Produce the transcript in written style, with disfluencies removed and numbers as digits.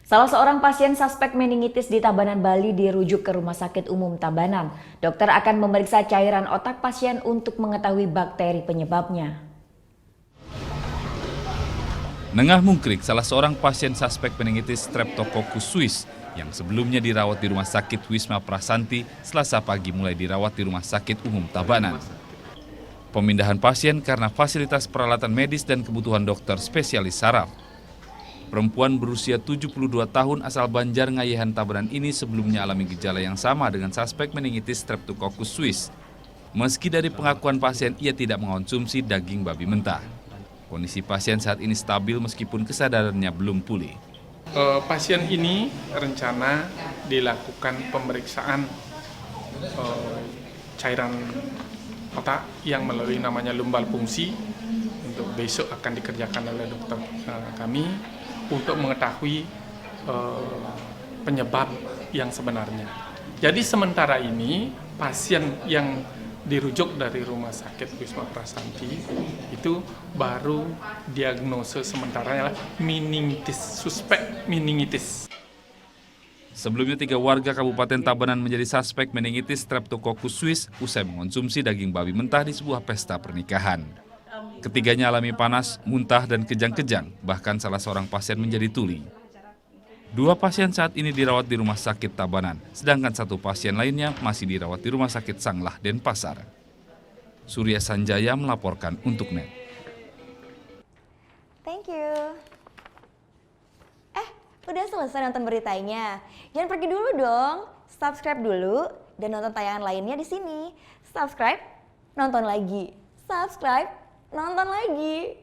Salah seorang pasien suspek meningitis di Tabanan, Bali dirujuk ke Rumah Sakit Umum Tabanan. Dokter akan memeriksa cairan otak pasien untuk mengetahui bakteri penyebabnya. Nengah Mungkrik, salah seorang pasien suspek meningitis Streptococcus suis yang sebelumnya dirawat di Rumah Sakit Wisma Prasanti, Selasa pagi mulai dirawat di Rumah Sakit Umum Tabanan. Pemindahan pasien karena fasilitas peralatan medis dan kebutuhan dokter spesialis saraf. Perempuan berusia 72 tahun asal Banjarngayehan, Tabanan ini sebelumnya alami gejala yang sama dengan suspek meningitis Streptococcus suis. Meski dari pengakuan pasien, ia tidak mengonsumsi daging babi mentah. Kondisi pasien saat ini stabil meskipun kesadarannya belum pulih. Pasien ini rencana dilakukan pemeriksaan cairan otak yang melalui namanya lumbal fungsi. Untuk besok akan dikerjakan oleh dokter kami untuk mengetahui penyebab yang sebenarnya. Jadi sementara ini pasien yang dirujuk dari Rumah Sakit Wisma Prasanti itu baru diagnosa sementara adalah meningitis, suspek meningitis. Sebelumnya 3 warga Kabupaten Tabanan menjadi suspek meningitis Streptococcus suis usai mengonsumsi daging babi mentah di sebuah pesta pernikahan. Ketiganya alami panas, muntah, dan kejang-kejang, bahkan salah seorang pasien menjadi tuli. 2 pasien saat ini dirawat di Rumah Sakit Tabanan, sedangkan 1 pasien lainnya masih dirawat di Rumah Sakit Sanglah, Denpasar. Surya Sanjaya melaporkan untuk NET. Thank you. Udah selesai nonton beritanya? Jangan pergi dulu dong. Subscribe dulu dan nonton tayangan lainnya di sini. Subscribe, nonton lagi. Subscribe, nonton lagi.